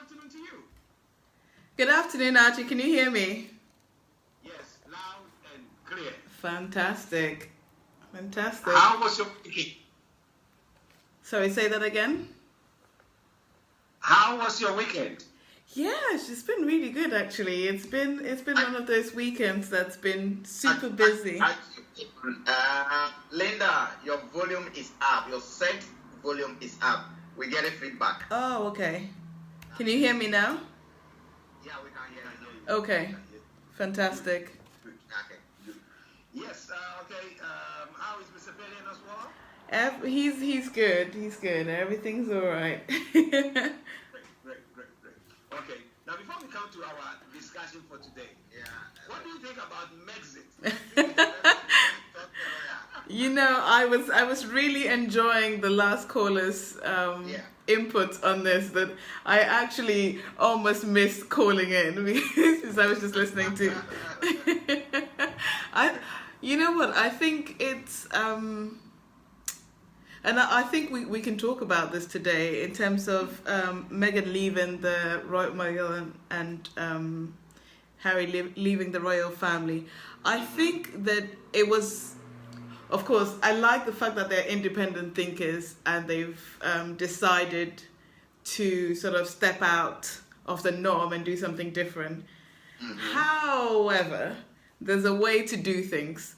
afternoon to you. Good afternoon, Archie. Can you hear me? Yes, loud and clear. Fantastic. Fantastic. How was your weekend? Sorry, say that again? How was your weekend? Yes, it's been really good actually. It's been one of those weekends that's been super busy. Linda, your volume is up. Your set volume is up. We get a feedback. Oh, okay. Can you hear me now? Yeah, we can hear you. Okay. Fantastic. Good. Okay. Good. Yes. Okay. How is Mr. Pallien as well? He's good. He's good. Everything's all right. Great. Okay. Now, before we come to our discussion for today, what do you think about MEGXIT? You know, I was really enjoying the last caller's input on this. That I actually almost missed calling in because I was just listening to. You know what? I think it's and I think we can talk about this today in terms of Meghan leaving the royal and Harry leaving the royal family. I think that it was. Of course, I like the fact that they're independent thinkers and they've decided to sort of step out of the norm and do something different. Mm-hmm. However, there's a way to do things.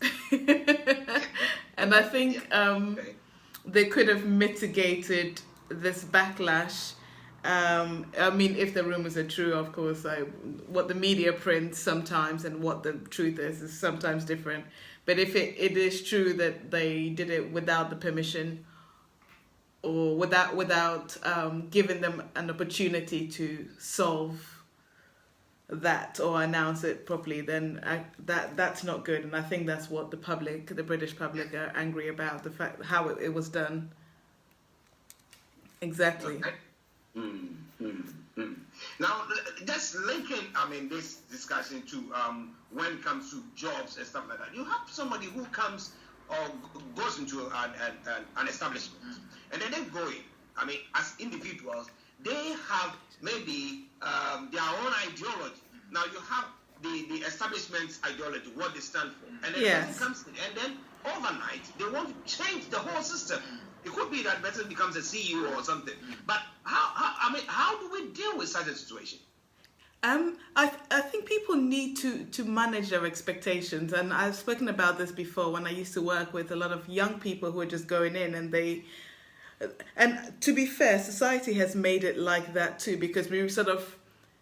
And I think they could have mitigated this backlash. I mean, if the rumors are true, of course, what the media prints sometimes and what the truth is sometimes different. But if it is true that they did it without the permission or without giving them an opportunity to solve that or announce it properly, then that's not good. And I think that's what the British public are angry about, the fact how it was done. Exactly. Now, just linking, this discussion to when it comes to jobs and stuff like that. You have somebody who comes or goes into an establishment, and then they go in. As individuals, they have maybe their own ideology. Now, you have the establishment's ideology, what they stand for, and then the person comes in, and then overnight they want to change the whole system. It could be that person becomes a CEO or something. But how do we deal with such a situation? I think people need to manage their expectations, and I've spoken about this before when I used to work with a lot of young people who are just going in, and to be fair, society has made it like that too, because we sort of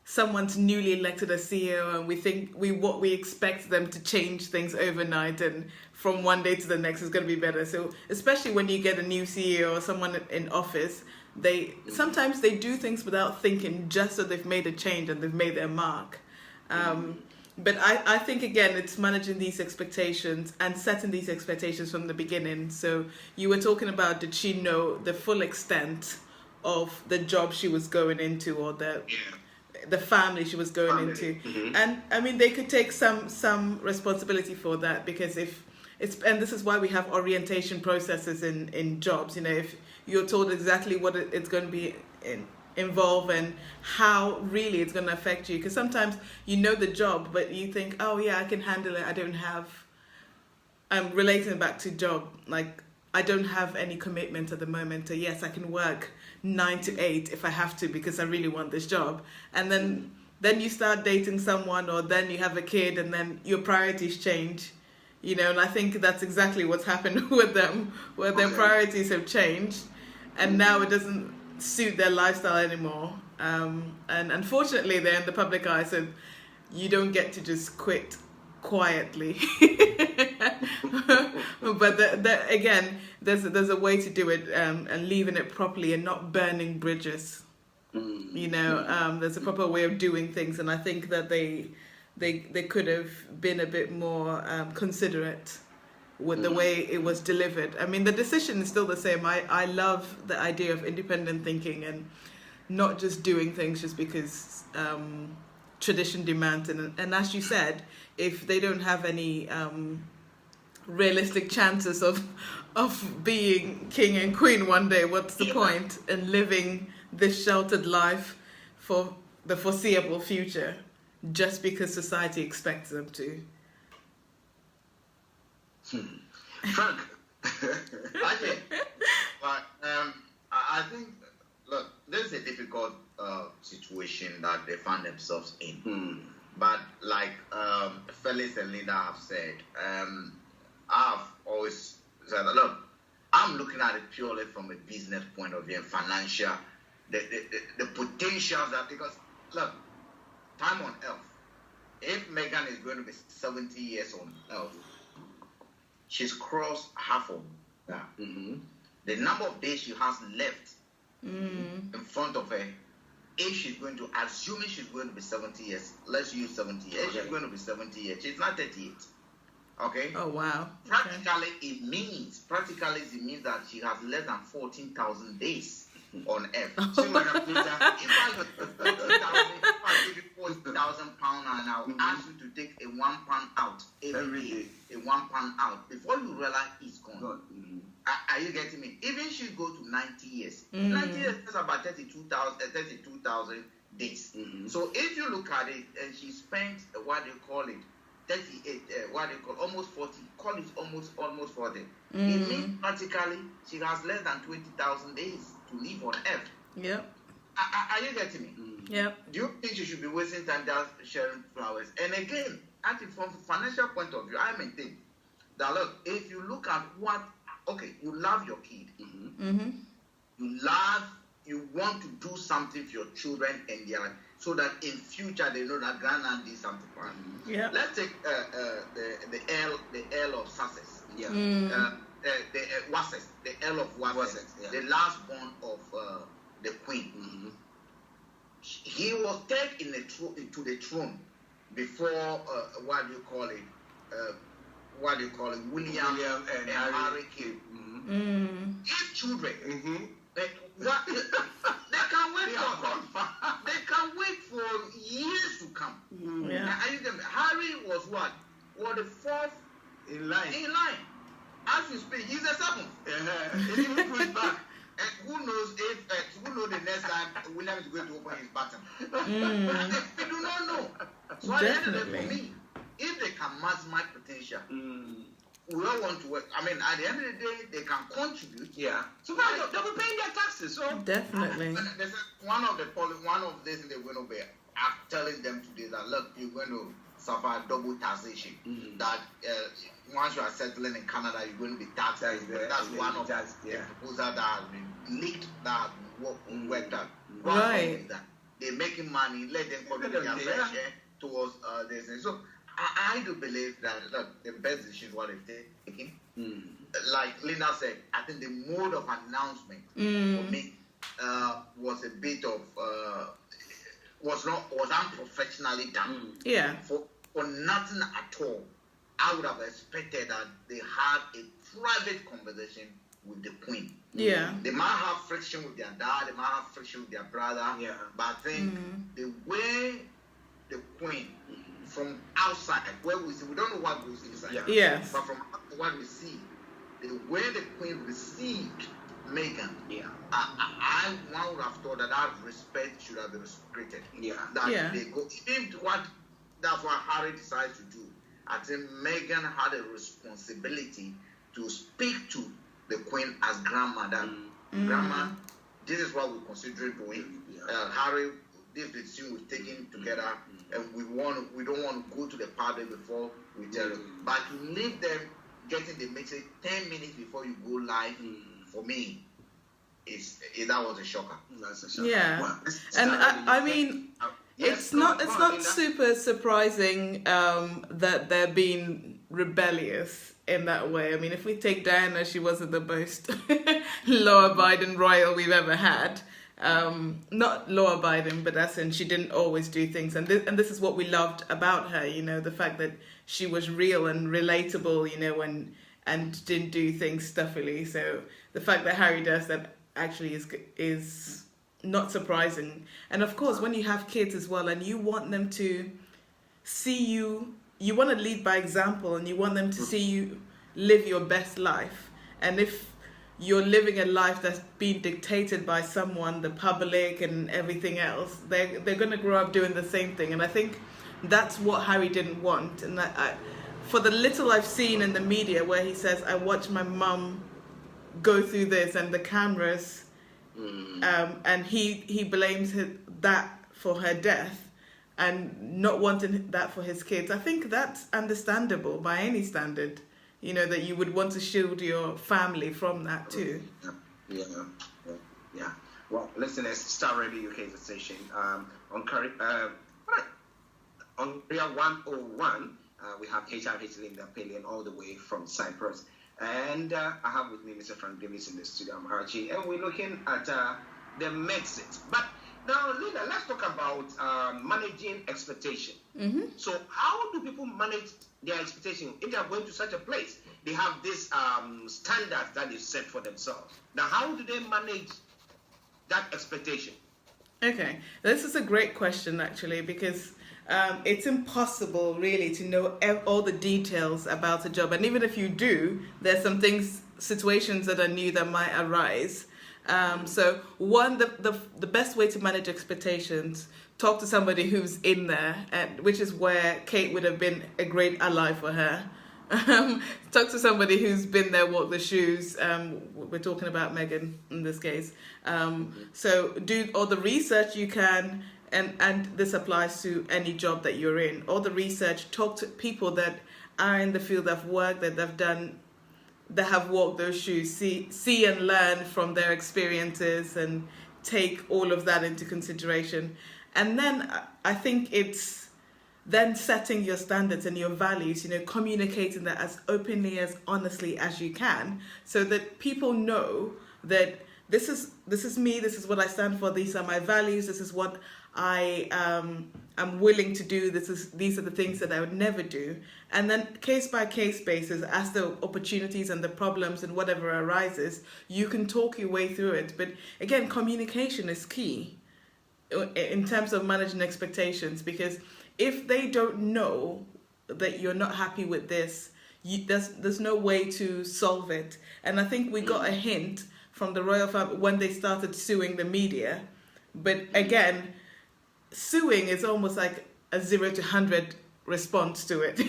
someone's newly elected as CEO and we think we expect them to change things overnight and from one day to the next is going to be better. So especially when you get a new CEO or someone in office, sometimes they do things without thinking, just so they've made a change and they've made their mark. But I think, again, it's managing these expectations and setting these expectations from the beginning. So you were talking about, did she know the full extent of the job she was going into or the family she was going into? Mm-hmm. And they could take some responsibility for that, because and this is why we have orientation processes in jobs. If you're told exactly what it's going to be involve and how really it's going to affect you, because sometimes you know the job but you think, oh yeah, I can handle it, I don't have, I'm relating back to job, like I don't have any commitment at the moment, or yes, I can work 9 to 8 if I have to because I really want this job. And then you start dating someone, or then you have a kid, and then your priorities change, and I think that's exactly what's happened with them, where their priorities have changed and now it doesn't suit their lifestyle anymore. And unfortunately they're in the public eye, so you don't get to just quit quietly. But again, there's a way to do it, and leaving it properly and not burning bridges. There's a proper way of doing things, and I think that they could have been a bit more considerate with the way it was delivered. The decision is still the same. I love the idea of independent thinking and not just doing things just because tradition demands it. And as you said, if they don't have any realistic chances of being king and queen one day, what's the point in living this sheltered life for the foreseeable future, just because society expects them to. Frank. Okay. But I think, look, this is a difficult situation that they find themselves in. But like Felix and Linda have said, I've always said, look, I'm looking at it purely from a business point of view and financial, the potentials that, because look, time on earth, if Megan is going to be 70 years on earth, she's crossed half of that. The number of days she has left in front of her, if she's going to, assuming she's going to be 70 years, let's use 70 years, she's going to be 70 years, she's not 38. Okay? Oh, wow. Practically, it means that she has less than 14,000 days on earth. So, if I give you 40,000 pounds and I will ask you to take a £1 out every day, a £1 out, before you realize it's gone. Are you getting me? Even she go to 90 years. 90 years is about 32,000 days. So if you look at it, and she spent, what do you call it, 38, almost 40, call it almost 40. It means practically she has less than 20,000 days to live on earth. Yep. Are you getting me? Yep. Do you think she should be wasting time just sharing flowers? And again, I think from a financial point of view, I maintain that, look, if you look at what, okay, you love your kid. You want to do something for your children and their, so that in future they know that grandma did something for them. Yeah. Let's take the Earl of Sussex. Yeah. The Wessex, the Earl of Wessex, the last born of the Queen. He was taken into the throne before what do you call it? William and Harry came. His children, they can wait for years to come. Harry was what? Was the fourth in line. As you speak, he's the seventh. If you push back, and who knows the next time William is going to open his button? We do not know. So at the end of the day, for me, if they can maximize potential, we all want to work. I mean, at the end of the day, they can contribute. Yeah. So they'll be paying their taxes. So definitely. One of this they're going to be telling them today that, look, you're going to suffer double taxation. That once you are settling in Canada, you're going to be taxed. That's one of the proposals that has been leaked, that worked out. Right. They're making money, let them contribute their fair share towards this. So I do believe that, look, the best decision is what they've taken. Like Linda said, I think the mode of announcement for me was a bit of was unprofessionally done. Yeah. For nothing at all. I would have expected that they had a private conversation with the Queen. Yeah. They might have friction with their dad, they might have friction with their brother. Yeah. But I think the way the Queen, from outside, where we see, we don't know what goes inside. Yeah. Yes. But from what we see, the way the Queen received Meghan, one would have thought that respect should have been respected. Yeah. That they go, even that's what Harry decides to do. I think Meghan had a responsibility to speak to the Queen as grandmother. Grandma, this is what we're considering doing. Harry, this decision was taken together, and we don't want to go to the party before we tell them. But to leave them getting the message 10 minutes before you go live, for me, that was a shocker. That's a shocker. Yeah, wow. And I mean. It's not super surprising that they're being rebellious in that way. I mean, if we take Diana, she wasn't the most law-abiding royal we've ever had. Not law-abiding, but as in she didn't always do things. And this is what we loved about her, you know, the fact that she was real and relatable, you know, and didn't do things stuffily. So the fact that Harry does that actually is not surprising. And of course, when you have kids as well and you want them to see you want to lead by example and you want them to see you live your best life. And if you're living a life that's been dictated by someone, the public and everything else, they're going to grow up doing the same thing. And I think that's what Harry didn't want. And for the little I've seen in the media where he says, I watched my mum go through this and the cameras, and he blames that for her death and not wanting that for his kids. I think that's understandable by any standard. You know, that you would want to shield your family from that too. Yeah. Well, listeners, Star Radio UK is a station on Real 101. We have MyCheerLinda Pallien all the way from Cyprus, and I have with me Mr. Frank Davis in the studio. I'm Archie, and we're looking at the MEGXIT. But now, Linda, let's talk about managing expectation. So, how do people manage their expectation if they are going to such a place? They have this standards that they set for themselves. Now, how do they manage that expectation? Okay, this is a great question actually, because it's impossible really to know all the details about a job, and even if you do, there's some situations that are new that might arise. So one, the best way to manage expectations, talk to somebody who's in there, which is where Kate would have been a great ally for her. Talk to somebody who's been there, walk the shoes. We're talking about Megan in this case. So do all the research you can, and this applies to any job that you're in. All the research, talk to people that are in the field of work, that they've done, that have walked those shoes, see and learn from their experiences and take all of that into consideration. And then I think it's then setting your standards and your values, you know, communicating that as openly, as honestly as you can, so that people know that this is me, this is what I stand for, these are my values, this is what I am willing to do, these are the things that I would never do. And then case by case basis, as the opportunities and the problems and whatever arises, you can talk your way through it. But again, communication is key in terms of managing expectations, because if they don't know that you're not happy with this, there's no way to solve it. And I think we got a hint from the royal family when they started suing the media. But again, suing is almost like a 0 to 100 response to it,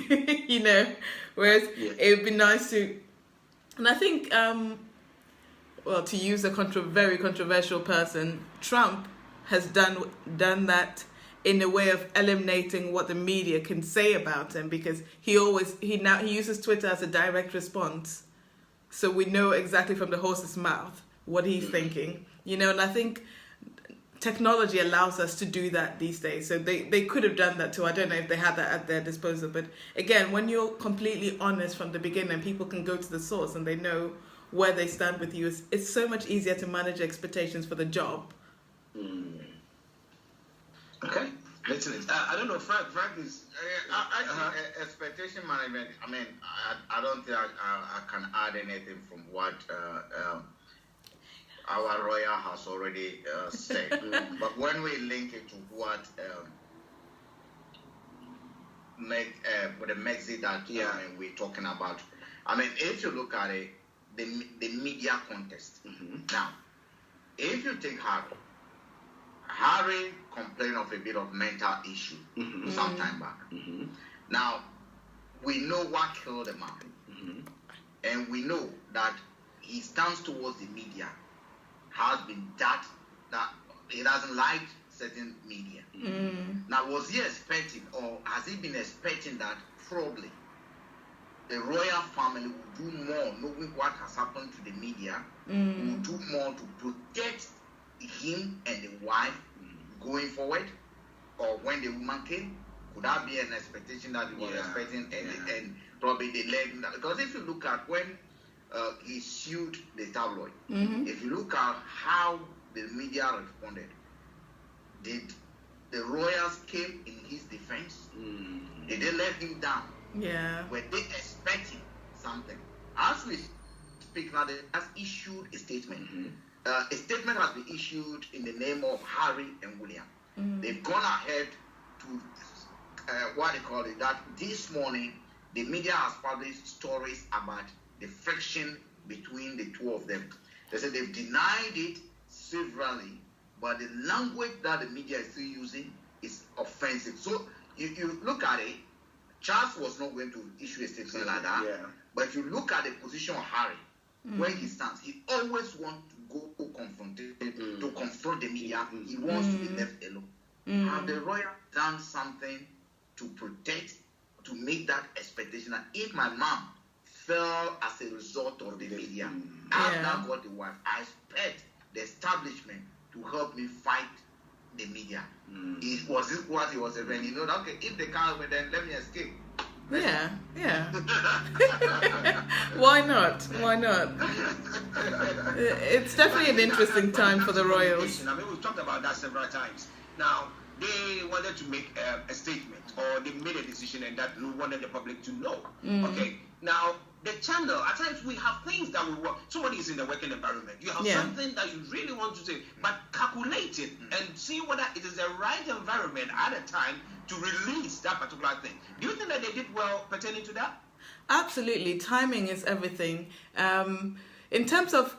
you know. Whereas it would be nice to, and I think, well, to use a very controversial person, Trump has done that in a way of eliminating what the media can say about him, because he uses Twitter as a direct response, so we know exactly from the horse's mouth what he's thinking, you know. And I think technology allows us to do that these days, so they could have done that too. I don't know if they had that at their disposal, but again, when you're completely honest from the beginning, people can go to the source and they know where they stand with you. It's so much easier to manage expectations for the job. Okay, excellent. I don't know, Frank is... expectation management, I mean, I don't think I can add anything from what our lawyer has already said. But when we link it to what with the MEGXIT that we're talking about, I mean, if you look at it, the media context. Now, if you take Harry complained of a bit of mental issue some time back. Now, we know what killed the man. And we know that his stance towards the media has been that he doesn't like certain media. Now, was he expecting, or has he been expecting that probably the royal family will do more, knowing what has happened to the media, will do more to protect him and the wife going forward, or when the woman came? Could that be an expectation that he was expecting, and probably they let him? Because if you look at when he sued the tabloid, if you look at how the media responded, did the royals came in his defense? Did they let him down? Were they expecting something? As we speak now, they has issued a statement. A statement has been issued in the name of Harry and William. They've gone ahead to what they call it, that this morning the media has published stories about the friction between the two of them. They said they've denied it severally, but the language that the media is still using is offensive. So if you look at it, Charles was not going to issue a statement like that. Yeah. But if you look at the position of Harry, where he stands, he always wants to go confront the media. He wants to be left alone. Have the royal done something to protect, to make that expectation that if my mom fell as a result of the media, I've now got the wife, I expect the establishment to help me fight the media. It was what he was saying. You know, okay, if they can't win, then let me escape. Yeah. Why not? It's definitely an interesting time for the royals. I mean, we've talked about that several times. Now, they wanted to make a statement, or they made a decision, and that we wanted the public to know. Okay, now the channel, at times we have things that we want. Somebody is in the working environment. You have something that you really want to say, but calculate it and see whether it is the right environment at a time to release that particular thing. Do you think that they did well pertaining to that? Absolutely. Timing is everything. In terms of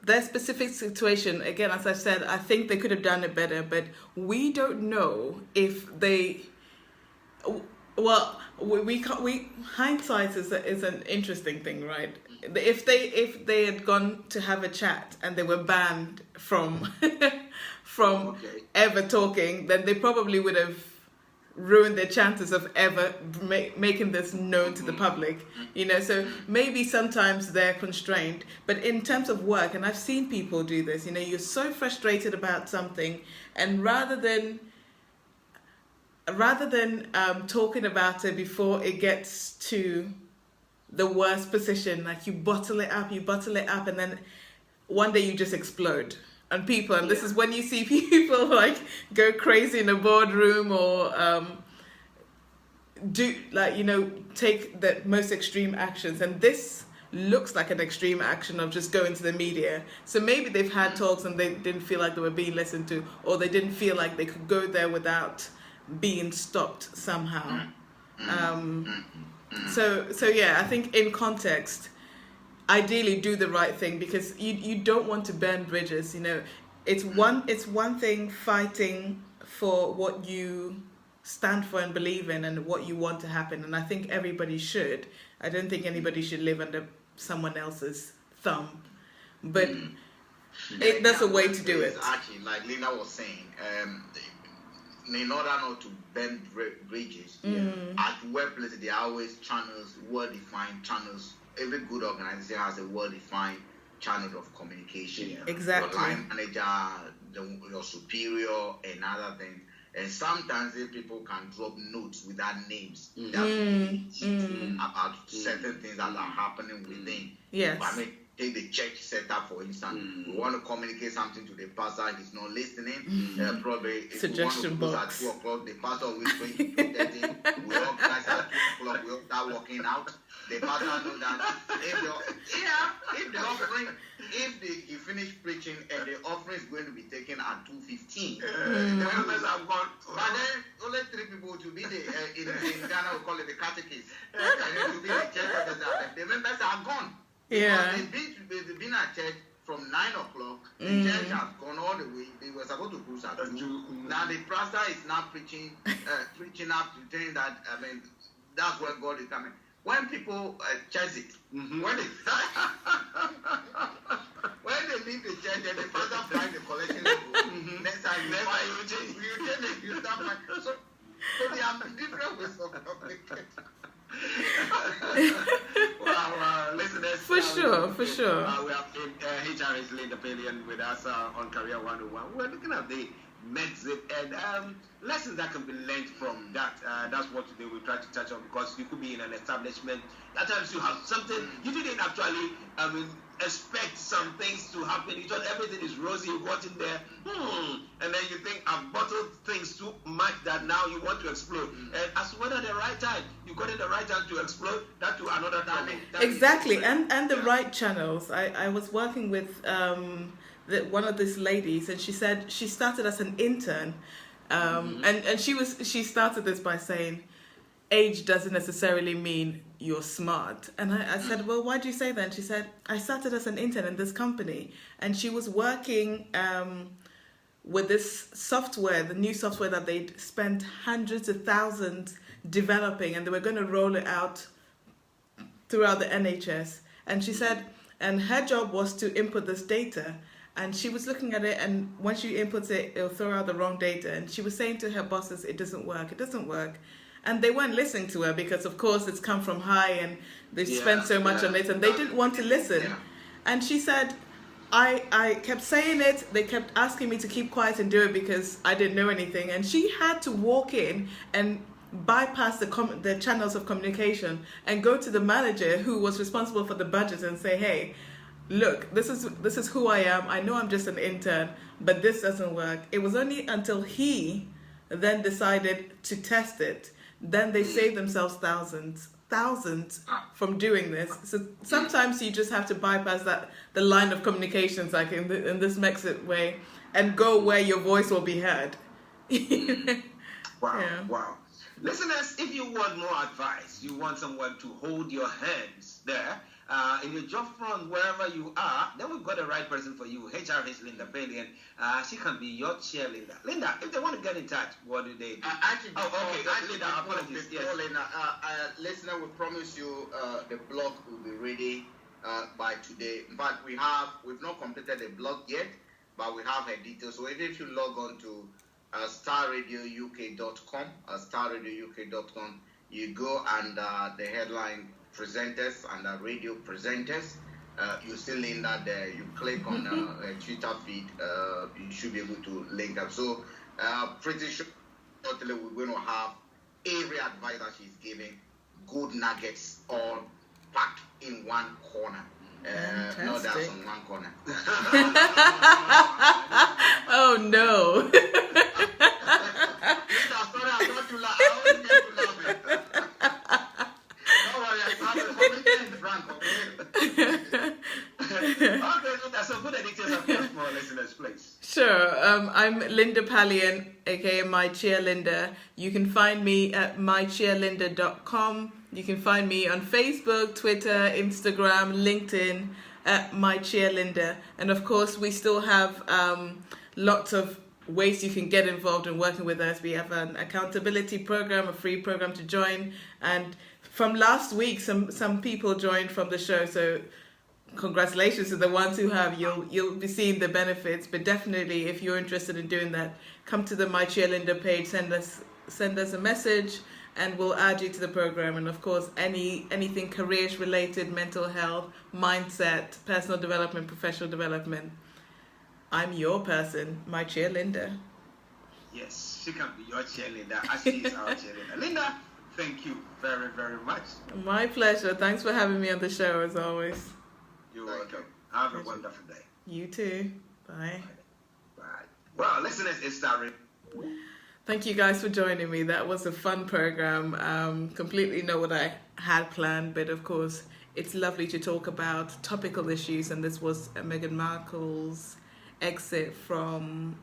their specific situation, again, as I said, I think they could have done it better, but we don't know if they... Well, we hindsight is an interesting thing, right? If they had gone to have a chat and they were banned from ever talking, then they probably would have ruined their chances of ever making this known to the public. You know, so maybe sometimes they're constrained, but in terms of work, and I've seen people do this. You know, you're so frustrated about something, and rather than talking about it before it gets to the worst position, like you bottle it up, and then one day you just explode on people. And this is when you see people like go crazy in a boardroom, or do, like, you know, take the most extreme actions. And this looks like an extreme action of just going to the media. So maybe they've had talks and they didn't feel like they were being listened to, or they didn't feel like they could go there without being stopped somehow. So yeah, I think in context, ideally do the right thing, because you don't want to burn bridges. You know, it's one thing fighting for what you stand for and believe in and what you want to happen, and I think everybody should. I don't think anybody should live under someone else's thumb, but that's a way to do it. Actually, like Linda was saying, in order not to burn bridges, at workplaces there are always channels, well-defined channels. Every good organization has a well-defined channel of communication. Exactly. Your line manager, your superior, and other things. And sometimes people can drop notes without names about certain things that are happening within. Yes. I mean, take the church setup, for instance. We want to communicate something to the pastor, he's not listening. Probably if suggestion we want to close at 2 o'clock, the pastor will going to 2:30. We all guys at 2 o'clock, we all start walking out. The pastor knows that if he finished preaching and the offering is going to be taken at 2:15, the members have gone. But then only 3 people to be the in Ghana we call it the catechist, and then to be the church members. The members are gone. Yeah. They've been at church from 9 o'clock. The church has gone all the way. They were supposed to close at 2. Now the pastor is now preaching up to saying that, I mean, that's where God is coming. When people chase it, when they leave the church and the pastor find the collection level, next time you start finding. So there are different ways of communicating. Listeners, for sure. We have MyCheerLinda Pallien with us on Career 101. We're looking at the MEGXIT and lessons that can be learned from that. That's what today we try to touch on, because you could be in an establishment. At times you have something you didn't actually expect some things to happen. You thought everything is rosy. You got in there, and then you think I've bottled things too much that now you want to explode. And as well at the right time, you got in the right time to explode. That to another time. Exactly, and the right channels. I was working with one of these ladies, and she said she started as an intern, and she started this by saying, age doesn't necessarily mean you're smart. And I said, well, why do you say that? And she said, I started as an intern in this company, and she was working with this software, the new software that they'd spent hundreds of thousands developing, and they were going to roll it out throughout the NHS. And she said, and her job was to input this data, and she was looking at it, and when she inputs it, it'll throw out the wrong data. And she was saying to her bosses, it doesn't work. And they weren't listening to her because, of course, it's come from high and they've spent so much on it, and they didn't want to listen. Yeah. And she said, I kept saying it, they kept asking me to keep quiet and do it because I didn't know anything. And she had to walk in and bypass the channels of communication and go to the manager who was responsible for the budget and say, hey, look, this is who I am. I know I'm just an intern, but this doesn't work. It was only until he then decided to test it, then they saved themselves thousands from doing this. So sometimes you just have to bypass the line of communications, like in this MEGXIT way, and go where your voice will be heard. Wow. Listeners, if you want more advice, you want someone to hold your hands there, in your job front, wherever you are, then we've got the right person for you. HRH Linda Pallien. She can be your CheerLinda. Linda, if they want to get in touch, what do they do? Linda, apologies. Yes. Linda, listener, we promise you the blog will be ready by today. In fact, we've not completed the blog yet, but we have her details. So if you log on to starradiouk.com, starradiouk.com, you go and the headline presenters and the radio presenters, you see Linda there. You click on a Twitter feed, you should be able to link up. So pretty sure we're going to have every advice that she's giving, good nuggets, all packed in one corner. No, that's on one corner. Oh no. So put the details of your small listeners, please. Sure. I'm Linda Pallien, aka MyCheerLinda. You can find me at MyCheerLinda.com. You can find me on Facebook, Twitter, Instagram, LinkedIn at MyCheerLinda. And of course, we still have lots of ways you can get involved in working with us. We have an accountability program, a free program to join. And from last week, some people joined from the show. So congratulations to the ones who have. You'll be seeing the benefits. But definitely, if you're interested in doing that, come to the MyCheerLinda page, send us a message, and we'll add you to the program. And of course, anything careers related, mental health, mindset, personal development, professional development, I'm your person, MyCheerLinda. Yes, she can be your CheerLinda as she is our CheerLinda. Linda, thank you very, very much. My pleasure. Thanks for having me on the show as always. You're welcome. Have a wonderful day. You too. Bye. Bye. Well, listeners, it's starting. Thank you guys for joining me. That was a fun program. Completely know what I had planned, but of course, it's lovely to talk about topical issues, and this was Meghan Markle's exit from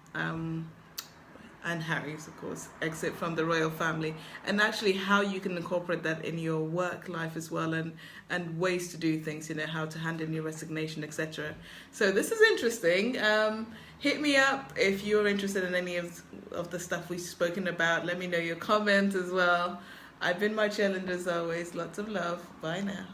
and Harry's, of course, exit from the royal family, and actually how you can incorporate that in your work life as well, and ways to do things, how to hand in your resignation, etc. So this is interesting. Hit me up if you're interested in any of the stuff we've spoken about. Let me know your comments as well. I've been MyCheerLinda as always. Lots of love. Bye now.